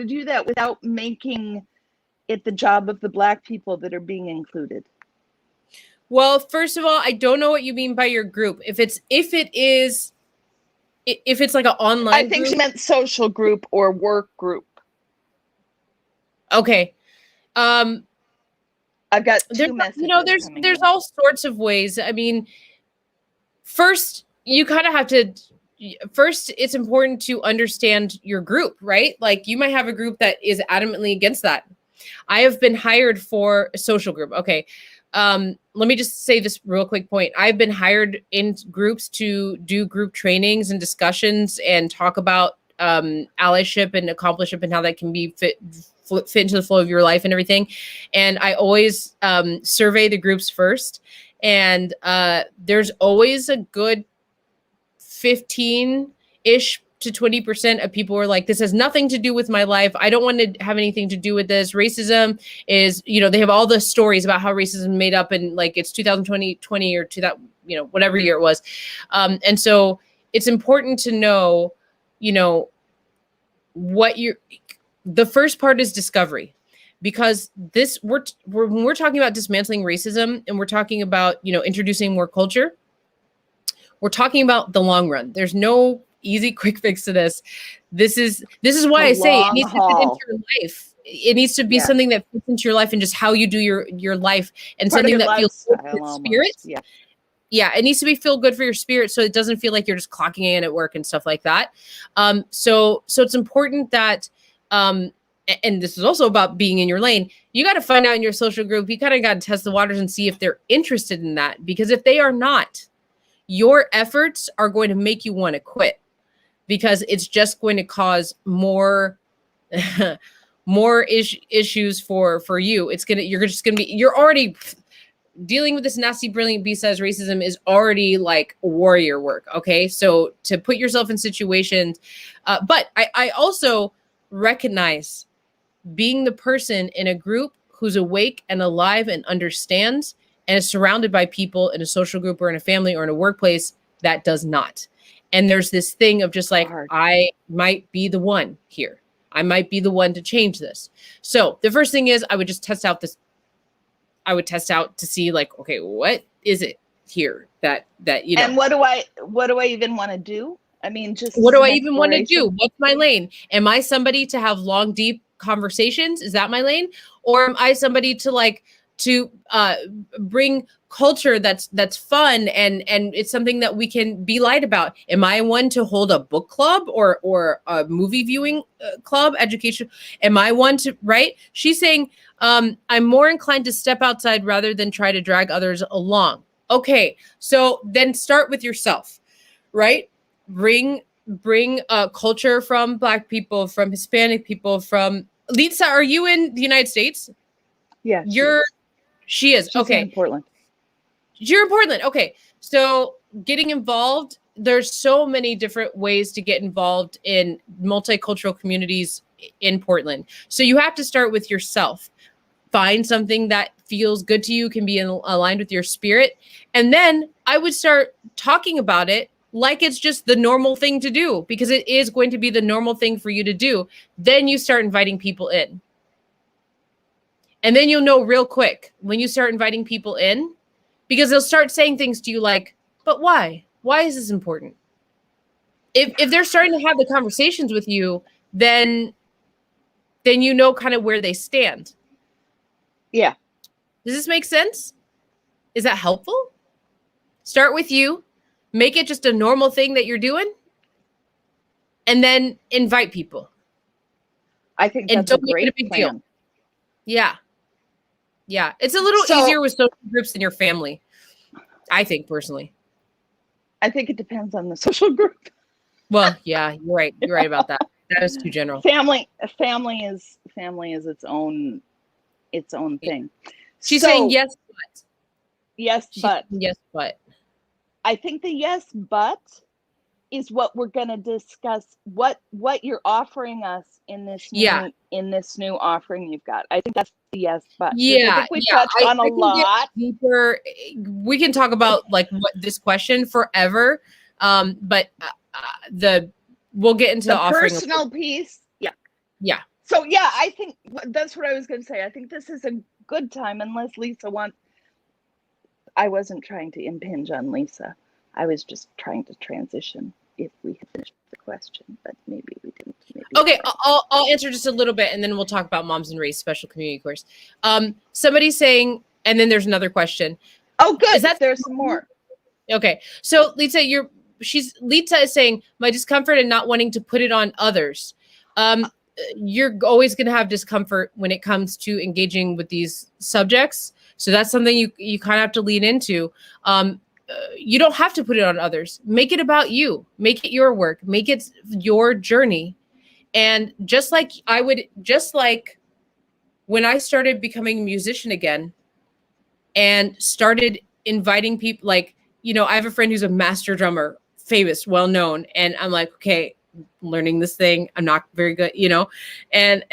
[SPEAKER 2] do that without making it the job of the Black people that are being included.
[SPEAKER 1] Well, first of all, I don't know what you mean by your group. If it's like an online
[SPEAKER 2] I think
[SPEAKER 1] group,
[SPEAKER 2] she meant social group or work group.
[SPEAKER 1] Okay.
[SPEAKER 2] I've got two messages.
[SPEAKER 1] There's all sorts of ways. I mean, first, you kind of have to. First, it's important to understand your group, right? Like, you might have a group that is adamantly against that. I have been hired for a social group. Okay. let me just say this real quick point. I've been hired in groups to do group trainings and discussions and talk about allyship and accomplishment and how that can be fit into the flow of your life and everything. And I always survey the groups first. And there's always a good 15-ish to 20% of people are like, this has nothing to do with my life. I don't want to have anything to do with this. Racism is, they have all the stories about how racism made up in like it's 2020 or whatever year it was. And so it's important to know, what the first part is discovery, because when we're talking about dismantling racism and we're talking about, introducing more culture, we're talking about the long run. There's no easy quick fix to this. This is why I say it needs to fit into your life. It needs to be something that fits into your life and just how you do your life, and
[SPEAKER 2] Part
[SPEAKER 1] something that feels good for your spirit.
[SPEAKER 2] Yeah,
[SPEAKER 1] it needs to feel good for your spirit, so it doesn't feel like you're just clocking in at work and stuff like that. So it's important that, and this is also about being in your lane. You got to find out in your social group. You kind of got to test the waters and see if they're interested in that, because if they are not, your efforts are going to make you want to quit, because it's just going to cause more issues for you. You're already dealing with this nasty brilliant beast as racism is already like warrior work. Okay, so to put yourself in situations, but I also recognize being the person in a group who's awake and alive and understands and is surrounded by people in a social group or in a family or in a workplace that does not. And there's this thing of just like, I might be the one here. I might be the one to change this. So the first thing is I would just test out to see like, okay, what is it here that.
[SPEAKER 2] And what do I even want to do? I mean, just
[SPEAKER 1] what do I even want to do? What's my lane? Am I somebody to have long, deep conversations? Is that my lane? Or am I somebody to bring culture that's fun and it's something that we can be light about? Am I one to hold a book club or a movie viewing club, education? Am I one to, right? She's saying, I'm more inclined to step outside rather than try to drag others along. Okay, so then start with yourself, right? Bring culture from Black people, from Hispanic people, from Lisa. Are you in the United States?
[SPEAKER 2] Yeah,
[SPEAKER 1] she is.
[SPEAKER 2] She's
[SPEAKER 1] okay.
[SPEAKER 2] in Portland.
[SPEAKER 1] You're in Portland. Okay. So getting involved, there's so many different ways to get involved in multicultural communities in Portland. So you have to start with yourself. Find something that feels good to you, can be aligned with your spirit. And then I would start talking about it like it's just the normal thing to do, because it is going to be the normal thing for you to do. Then you start inviting people in. And then you'll know real quick when you start inviting people in, because they'll start saying things to you like, but why? Why is this important? If they're starting to have the conversations with you, then you know kind of where they stand.
[SPEAKER 2] Yeah.
[SPEAKER 1] Does this make sense? Is that helpful? Start with you. Make it just a normal thing that you're doing. And then invite people.
[SPEAKER 2] I think that's a great
[SPEAKER 1] big
[SPEAKER 2] plan.
[SPEAKER 1] Deal. Yeah. Yeah. It's a little easier with social groups than your family, I think, personally.
[SPEAKER 2] I think it depends on the social group.
[SPEAKER 1] Well, yeah, you're right. You're right about that. That is too general.
[SPEAKER 2] Family is its own thing.
[SPEAKER 1] She's saying yes, but.
[SPEAKER 2] Yes, but.
[SPEAKER 1] Yes, but.
[SPEAKER 2] I think the yes, but is what we're going to discuss. What you're offering us in this new offering you've got. I think that's the yes, but.
[SPEAKER 1] Yeah,
[SPEAKER 2] I think we touched on a lot.
[SPEAKER 1] Deeper. We can talk about like what this question forever, but we'll get into
[SPEAKER 2] the
[SPEAKER 1] offering
[SPEAKER 2] personal piece.
[SPEAKER 1] Yeah.
[SPEAKER 2] So yeah, I think that's what I was going to say. I think this is a good time, unless Lisa wants. I wasn't trying to impinge on Lisa. I was just trying to transition if we had finished the question, but maybe we didn't.
[SPEAKER 1] Okay, I'll answer just a little bit, and then we'll talk about Moms and Race special community course. Somebody's saying, and then there's another question.
[SPEAKER 2] Oh, good. There's some more.
[SPEAKER 1] Okay, so Lisa is saying my discomfort and not wanting to put it on others. You're always going to have discomfort when it comes to engaging with these subjects. So that's something you kind of have to lean into. You don't have to put it on others. Make it about you. Make it your work. Make it your journey. And just like when I started becoming a musician again and started inviting people, like, I have a friend who's a master drummer, famous, well known, and I'm like, okay, learning this thing, I'm not very good, and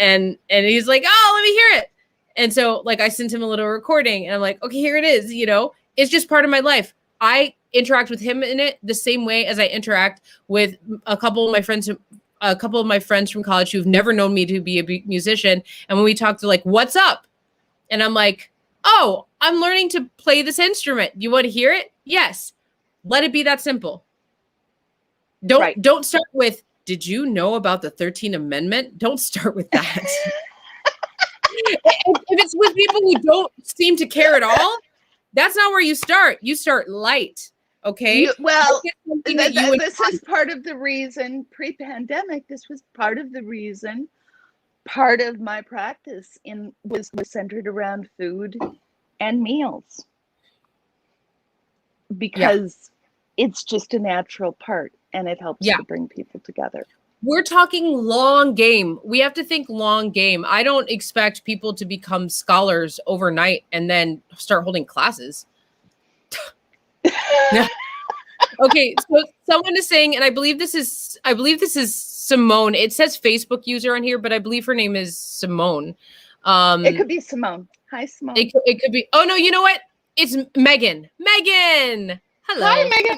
[SPEAKER 1] he's like, oh, let me hear it. And so, like, I sent him a little recording, and I'm like, okay, here it is. It's just part of my life. I interact with him in it the same way as I interact with a couple of my friends from college who've never known me to be a musician. And when we talk, to like, what's up? And I'm like, oh, I'm learning to play this instrument. You want to hear it? Yes. Let it be that simple. Don't start with, did you know about the 13th Amendment? Don't start with that. If it's with people who don't seem to care at all, that's not where you start. You start light. Okay.
[SPEAKER 2] This is part of the reason pre-pandemic. This was part of the reason. Part of my practice was centered around food and meals, because it's just a natural part, and it helps to bring people together.
[SPEAKER 1] We're talking long game. We have to think long game. I don't expect people to become scholars overnight and then start holding classes. No. Okay, so someone is saying, and I believe this is Simone. It says Facebook user on here, but I believe her name is Simone.
[SPEAKER 2] It could be Simone. Hi, Simone.
[SPEAKER 1] It could be. Oh no, you know what? It's Megan. Megan. Hello.
[SPEAKER 2] Hi, Megan.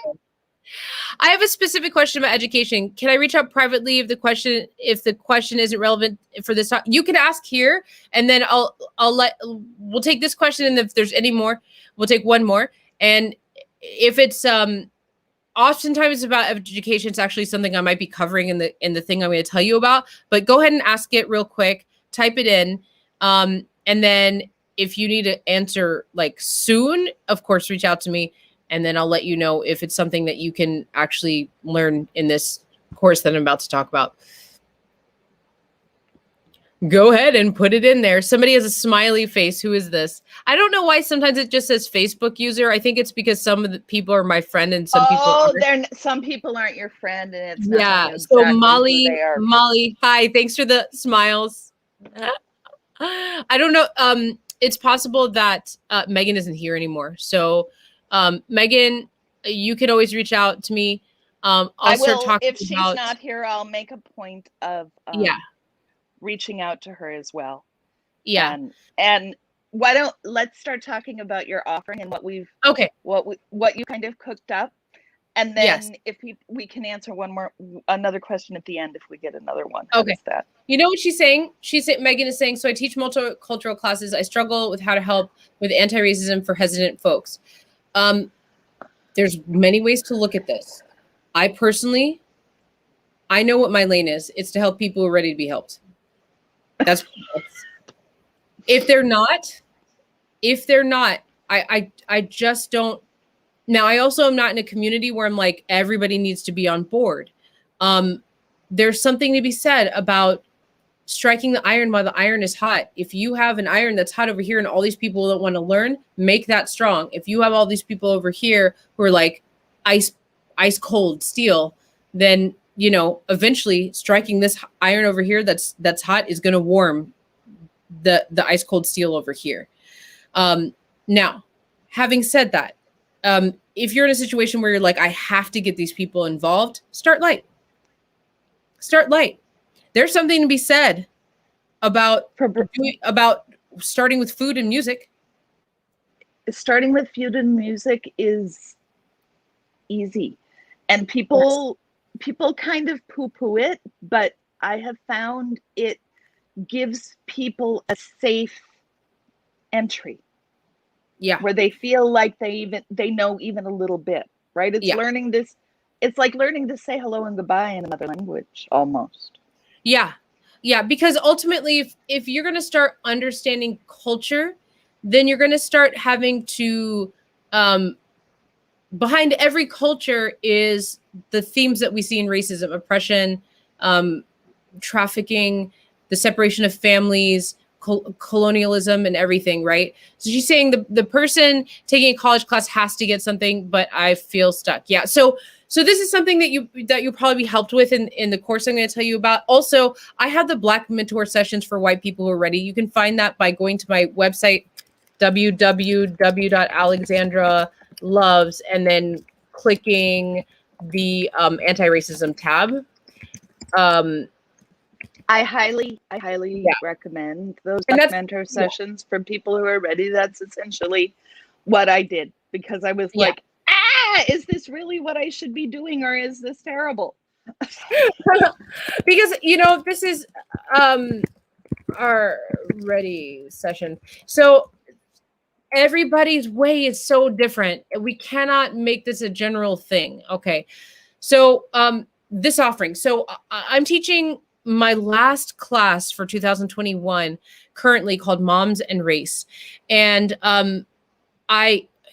[SPEAKER 1] I have a specific question about education. Can I reach out privately if the question isn't relevant for this talk? You can ask here, and then we'll take this question, and if there's any more, we'll take one more. And if it's oftentimes about education, it's actually something I might be covering in the thing I'm going to tell you about. But go ahead and ask it real quick. Type it in, and then if you need to answer like soon, of course, reach out to me. And then I'll let you know if it's something that you can actually learn in this course that I'm about to talk about. Go ahead and put it in there. Somebody has a smiley face. Who is this? I don't know why sometimes it just says Facebook user. I think it's because some of the people are my friend and some people aren't.
[SPEAKER 2] Some people aren't your friend, and it's not exactly
[SPEAKER 1] so Molly, hi. Thanks for the smiles. I don't know. It's possible that Megan isn't here anymore. So Megan, you can always reach out to me.
[SPEAKER 2] I will. If she's not here, I'll make a point of reaching out to her as well.
[SPEAKER 1] Yeah.
[SPEAKER 2] And let's start talking about your offering and what you kind of cooked up. And then if we can answer another question at the end if we get another one. How is that?
[SPEAKER 1] You know what she's saying? Megan is saying, so I teach multicultural classes. I struggle with how to help with anti-racism for hesitant folks. There's many ways to look at this. I know what my lane is. It's to help people who are ready to be helped. That's if they're not, I just don't. Now, I also am not in a community where I'm like, everybody needs to be on board. There's something to be said about striking the iron while the iron is hot. If you have an iron that's hot over here and all these people that want to learn, make that strong. If you have all these people over here who are like ice cold steel, then, eventually striking this iron over here that's hot is going to warm the ice cold steel over here. Now, having said that, if you're in a situation where you're like, I have to get these people involved, start light. There's something to be said about starting with food and music.
[SPEAKER 2] Starting with food and music is easy, and people kind of poo-poo it, but I have found it gives people a safe entry.
[SPEAKER 1] Yeah.
[SPEAKER 2] Where they feel like they know even a little bit, right? It's learning this. It's like learning to say hello and goodbye in another language, almost.
[SPEAKER 1] Yeah. Yeah. Because ultimately, if you're going to start understanding culture, then you're going to start having to, behind every culture is the themes that we see in racism, oppression, trafficking, the separation of families, colonialism and everything, right? So she's saying the person taking a college class has to get something, but I feel stuck. Yeah. So this is something that you'll probably be helped with in the course I'm going to tell you about. Also, I have the Black Mentor sessions for white people who are ready. You can find that by going to my website, www.alexandraloves, and then clicking the anti-racism tab.
[SPEAKER 2] I highly recommend those mentor sessions for people who are ready. That's essentially what I did, because I was like, is this really what I should be doing, or is this terrible?
[SPEAKER 1] Because, this is our ready session. So everybody's way is so different. We cannot make this a general thing. Okay. So this offering. So I'm teaching my last class for 2021 currently, called Moms and Race. And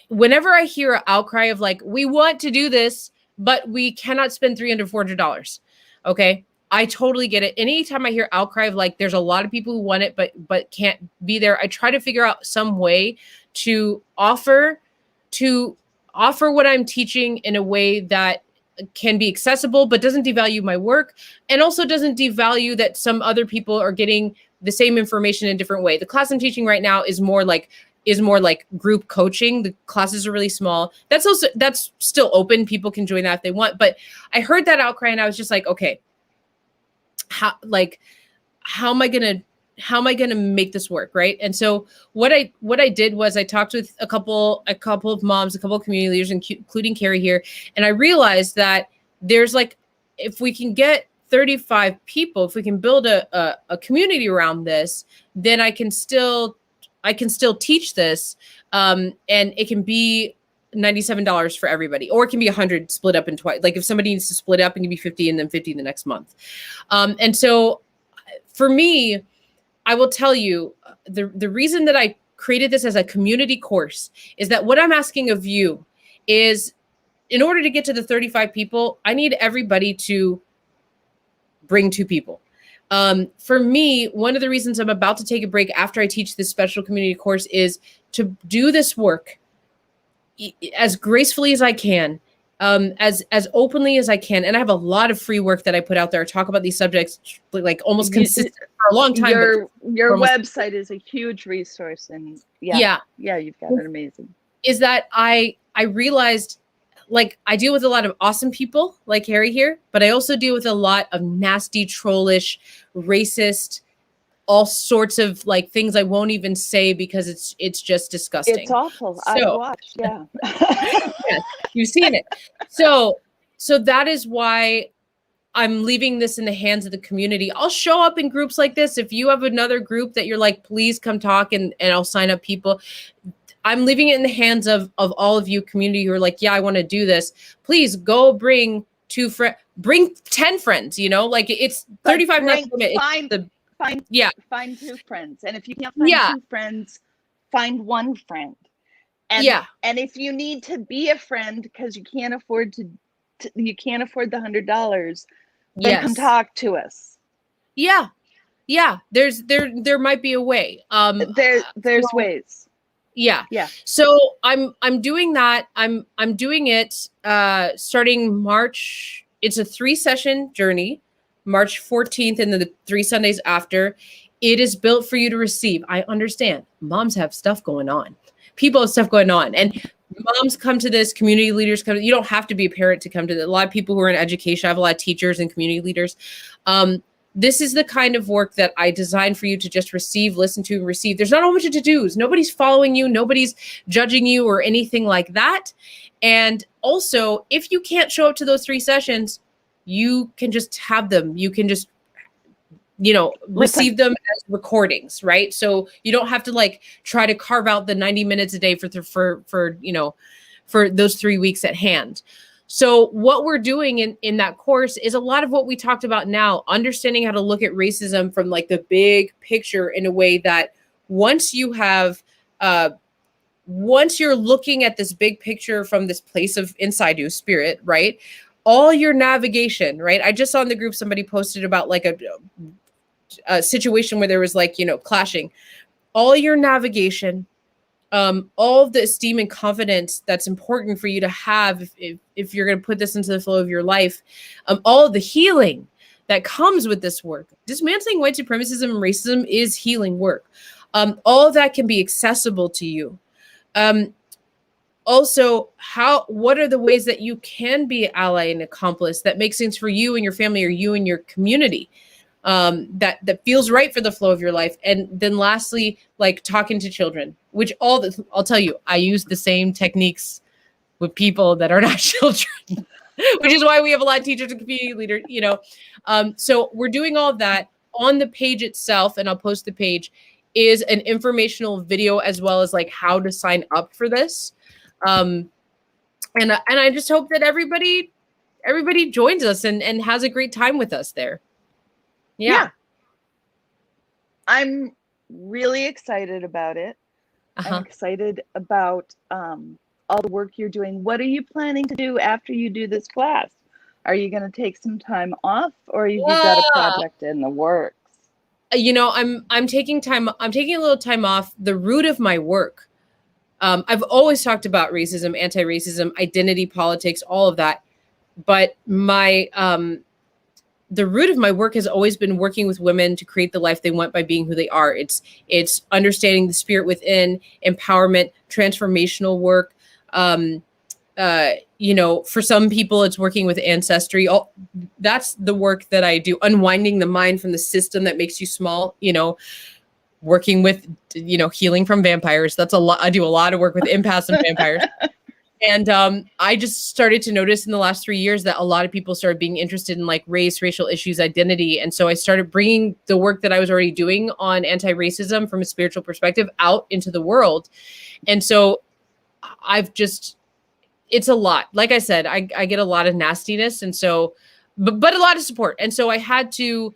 [SPEAKER 1] whenever I hear an outcry of like, we want to do this, but we cannot spend $300, $400. Okay. I totally get it. Anytime I hear outcry of like, there's a lot of people who want it, but can't be there, I try to figure out some way to offer what I'm teaching in a way that can be accessible, but doesn't devalue my work, and also doesn't devalue that some other people are getting the same information in a different way. The class I'm teaching right now is more like group coaching. The classes are really small. That's still open. People can join that if they want. But I heard that outcry and I was just like, okay, how am I gonna make this work, right? And so what I did was I talked with a couple of moms, a couple of community leaders, including Karrie here, and I realized that there's like, if we can get 35 people, if we can build a community around this, then I can still teach this, and it can be $97 for everybody, or it can be 100 split up in twice. Like if somebody needs to split up, it can be 50 and then 50 the next month. And so for me, I will tell you, the reason that I created this as a community course is that what I'm asking of you is, in order to get to the 35 people, I need everybody to bring 2 people. For me, one of the reasons I'm about to take a break after I teach this special community course is to do this work as gracefully as I can, as openly as I can. And I have a lot of free work that I put out there. I talk about these subjects like almost consistent for a long time.
[SPEAKER 2] Your website is a huge resource, and yeah, you've got it amazing.
[SPEAKER 1] Is that I realized, like, I deal with a lot of awesome people like Karrie here, but I also deal with a lot of nasty, trollish, racist, all sorts of like things I won't even say because it's just disgusting.
[SPEAKER 2] It's awful. I've watched, yeah.
[SPEAKER 1] Yes, you've seen it. So that is why I'm leaving this in the hands of the community. I'll show up in groups like this. If you have another group that you're like, please come talk, and I'll sign up people. I'm leaving it in the hands of all of you community who are like, yeah, I want to do this. Please go bring 2 friends, bring 10 friends, like it's 35 minutes.
[SPEAKER 2] Find 2 friends. And if you can't find 2 friends, find 1 friend. And if you need to be a friend because you can't afford the $100, then come talk to us.
[SPEAKER 1] Yeah. There might be a way.
[SPEAKER 2] There's ways.
[SPEAKER 1] Yeah. So I'm doing that. I'm doing it starting March. It's a 3-session journey, March 14th, and then the 3 Sundays after. It is built for you to receive. I understand moms have stuff going on. People have stuff going on, and moms come to this, community leaders come. You don't have to be a parent to come to this. A lot of people who are in education, I have a lot of teachers and community leaders. This is the kind of work that I designed for you to just receive, listen to, and receive. There's not a whole bunch of to-dos. Nobody's following you. Nobody's judging you or anything like that. And also, if you can't show up to those 3 sessions, you can just have them. You can just, receive them as recordings, right? So you don't have to like try to carve out the 90 minutes a day for those 3 weeks at hand. So what we're doing in that course is a lot of what we talked about now, understanding how to look at racism from like the big picture in a way that once you're looking at this big picture from this place of inside you, spirit, right? All your navigation, right? I just saw in the group, somebody posted about like situation where there was like, you know, clashing, all your navigation, all of the esteem and confidence that's important for you to have if you're going to put this into the flow of your life, all of the healing that comes with this work. Dismantling white supremacism and racism is healing work. All of that can be accessible to you. Also, what are the ways that you can be an ally and accomplice that makes sense for you and your family or you and your community, that feels right for the flow of your life? And then lastly, like talking to children, which I'll tell you, I use the same techniques with people that are not children, which is why we have a lot of teachers and community leaders, you know. So we're doing all of that. On the page itself, and I'll post the page, is an informational video as well as like how to sign up for this. And I just hope that everybody joins us and has a great time with us there. Yeah.
[SPEAKER 2] I'm really excited about it. I'm excited about all the work you're doing. What are you planning to do after you do this class? Are you going to take some time off, or have you got a project in the works?
[SPEAKER 1] You know, I'm taking a little time off. The root of my work, I've always talked about racism, anti-racism, identity politics, all of that. But the root of my work has always been working with women to create the life they want by being who they are. It's understanding the spirit within, empowerment, transformational work. You know, for some people, it's working with ancestry. That's the work that I do. Unwinding the mind from the system that makes you small. You know, working with, you know, healing from vampires. That's a lot. I do a lot of work with empaths and vampires. And I just started to notice in the last 3 years that a lot of people started being interested in like race, racial issues, identity. And so I started bringing the work that I was already doing on anti-racism from a spiritual perspective out into the world. And so it's a lot. Like I said, I get a lot of nastiness. And so, but a lot of support. And so I had to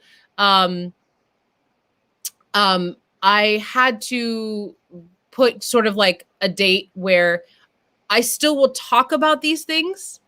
[SPEAKER 1] put sort of like a date where I still will talk about these things,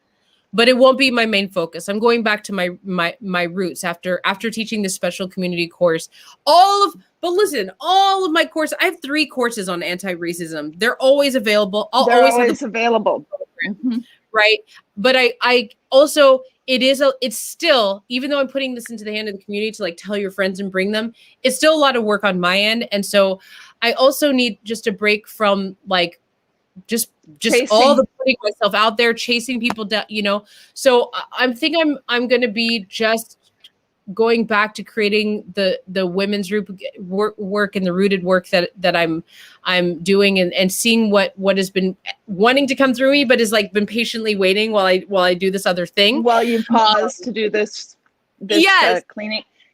[SPEAKER 1] but it won't be my main focus. I'm going back to my roots after teaching this special community course. All of my courses, I have 3 courses on anti-racism. They're always available.
[SPEAKER 2] They're always available.
[SPEAKER 1] Mm-hmm. Right. But I also, it's still, even though I'm putting this into the hand of the community to like tell your friends and bring them, it's still a lot of work on my end. And so I also need just a break from like, just chasing. All the putting myself out there, chasing people down, you know. So I'm going to be just going back to creating the women's group work and the rooted work that I'm doing and seeing what has been wanting to come through me, but is like been patiently waiting while I do this other thing.
[SPEAKER 2] While you pause to do this yes.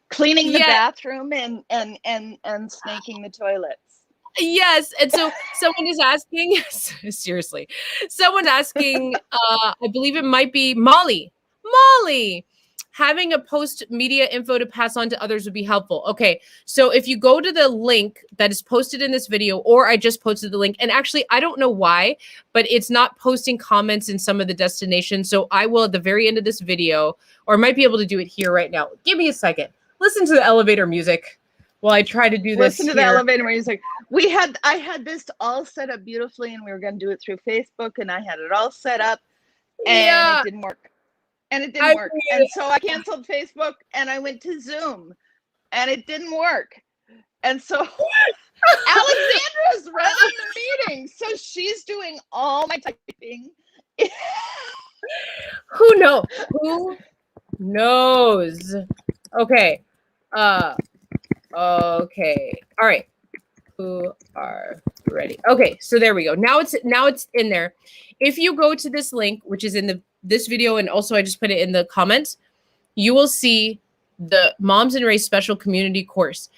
[SPEAKER 2] Cleaning the bathroom and snaking the toilets.
[SPEAKER 1] Yes. And so someone is asking, seriously, someone's asking, I believe it might be Molly, having a post media info to pass on to others would be helpful. Okay. So if you go to the link that is posted in this video, or I just posted the link, and actually, I don't know why, but it's not posting comments in some of the destinations. So I will, at the very end of this video, or I might be able to do it here right now. Give me a second. Listen to the elevator music. Well, I try to do this.
[SPEAKER 2] Listen to the elevator music. I had this all set up beautifully, and we were going to do it through Facebook, and I had it all set up, and it didn't work. And so I canceled Facebook, and I went to Zoom, and it didn't work. And so Alexandra's running the meeting, so she's doing all my typing.
[SPEAKER 1] Who knows? Okay. Okay. All right. Who are ready? Okay. So there we go. Now it's in there. If you go to this link, which is in this video, and also I just put it in the comments, you will see the Moms and Race Special Community Course.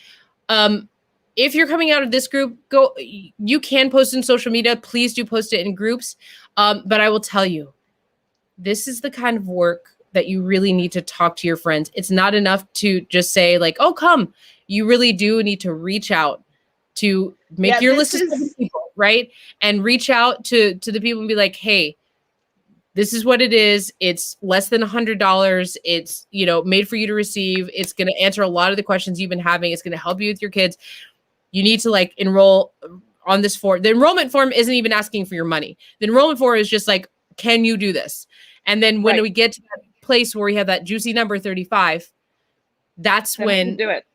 [SPEAKER 1] If you're coming out of this group, you can post in social media. Please do post it in groups. But I will tell you, this is the kind of work that you really need to talk to your friends. It's not enough to just say like, oh, come. You really do need to reach out to make your list of people, right? And reach out to the people and be like, hey, This is what it is. It's less than $100. It's, you know, made for you to receive. It's going to answer a lot of the questions you've been having. It's going to help you with your kids. You need to like enroll on this form. The enrollment form isn't even asking for your money. The enrollment form is just like, can you do this? And then when we get to that place where we have that juicy number 35, that's
[SPEAKER 2] then
[SPEAKER 1] when
[SPEAKER 2] we can do it.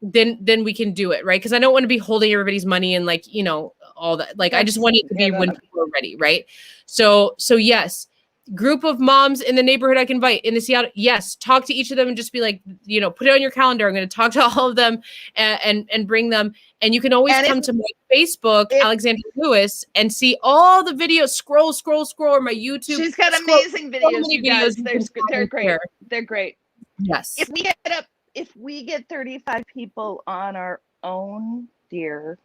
[SPEAKER 1] Then we can do it, right? Because I don't want to be holding everybody's money and like, you know, all that. Like I just want it to be when people are ready, right? So yes, group of moms in the neighborhood I can invite in the Seattle. Yes, talk to each of them and just be like, you know, put it on your calendar. I'm going to talk to all of them and bring them. And you can always come to my Facebook, Alexandra Lewis, and see all the videos. Scroll, or my YouTube.
[SPEAKER 2] She's got amazing videos, you guys. They're great. They're great.
[SPEAKER 1] Yes.
[SPEAKER 2] If we get 35 people on our own, dear,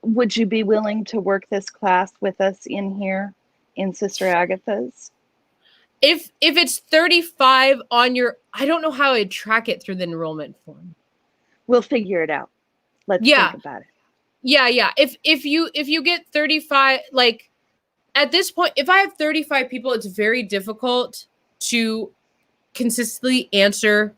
[SPEAKER 2] would you be willing to work this class with us in here in Sister Agathas?
[SPEAKER 1] If it's 35 on your, I don't know how I'd track it through the enrollment form.
[SPEAKER 2] We'll figure it out. Let's think about it.
[SPEAKER 1] Yeah. If you get 35, like at this point, if I have 35 people, it's very difficult to consistently answer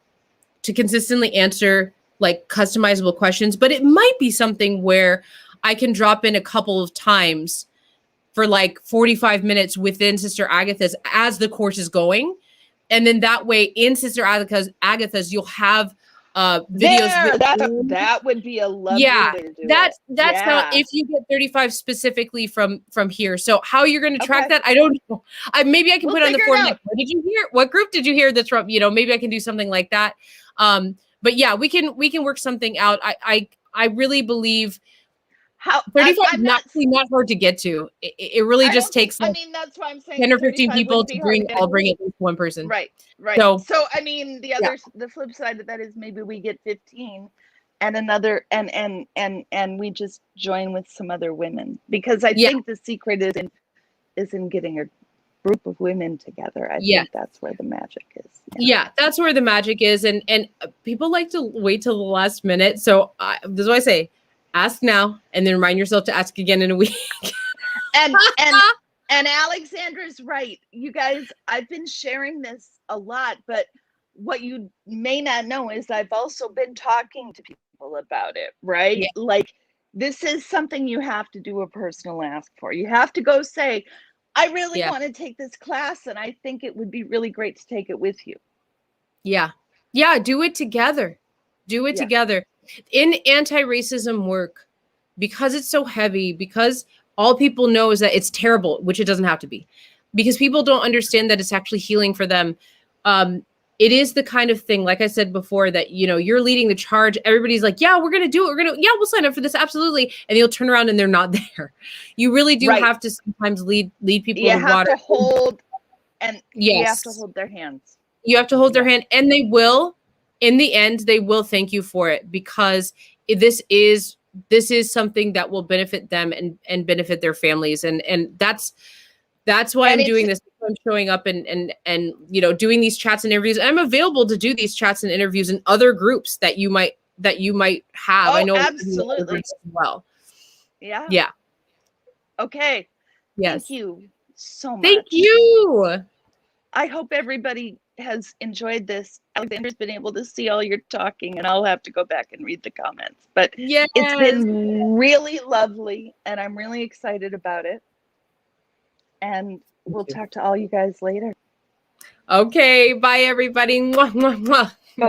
[SPEAKER 1] like customizable questions, but it might be something where I can drop in a couple of times for like 45 minutes within Sister Agathas as the course is going. And then that way in Sister Agathas, you'll have videos.
[SPEAKER 2] That would be a lovely way to do
[SPEAKER 1] that's how, if you get 35 specifically from here. So how you're going to track that, I don't know. Maybe I can put on the form. Like, what group did you hear that's from, you know, maybe I can do something like that. But yeah, we can work something out. I really believe 35 is not hard to get to. It really just takes like,
[SPEAKER 2] that's why I'm saying
[SPEAKER 1] 10 or 15 people to bring at least one person.
[SPEAKER 2] Right. So I mean, the flip side of that is maybe we get 15 and another and we just join with some other women, because I think the secret is in getting a group of women together. I think that's where the magic is.
[SPEAKER 1] Yeah, that's where the magic is, and people like to wait till the last minute. So this is what I say: ask now, and then remind yourself to ask again in a week.
[SPEAKER 2] and Alexandra's right, you guys. I've been sharing this a lot, but what you may not know is I've also been talking to people about it. Right? Yeah. Like this is something you have to do a personal ask for. You have to go say, I really want to take this class, and I think it would be really great to take it with you. Yeah,
[SPEAKER 1] do it together. Together. In anti-racism work, because it's so heavy, because all people know is that it's terrible, which it doesn't have to be, because people don't understand that it's actually healing for them. It is the kind of thing, like I said before, that, you know, you're leading the charge. Everybody's like, yeah, we're going to do it. We'll sign up for this. Absolutely. And you'll turn around and they're not there. You really do have to sometimes lead people in the water.
[SPEAKER 2] You have to hold, and you have to hold their hands.
[SPEAKER 1] You have to hold their hand, and they will, in the end, they will thank you for it, because this is something that will benefit them and benefit their families. And that's why I'm doing this. I'm showing up and you know, doing these chats and interviews. I'm available to do these chats and interviews in other groups that you might have. I know
[SPEAKER 2] absolutely
[SPEAKER 1] as well.
[SPEAKER 2] Yeah. Okay.
[SPEAKER 1] Yes.
[SPEAKER 2] Thank you so much.
[SPEAKER 1] Thank you.
[SPEAKER 2] I hope everybody has enjoyed this. Alexandra's been able to see all your talking, and I'll have to go back and read the comments. But it's been really lovely, and I'm really excited about it. And we'll talk to all you guys later.
[SPEAKER 1] Okay. Bye, everybody. Mwah, mwah, mwah.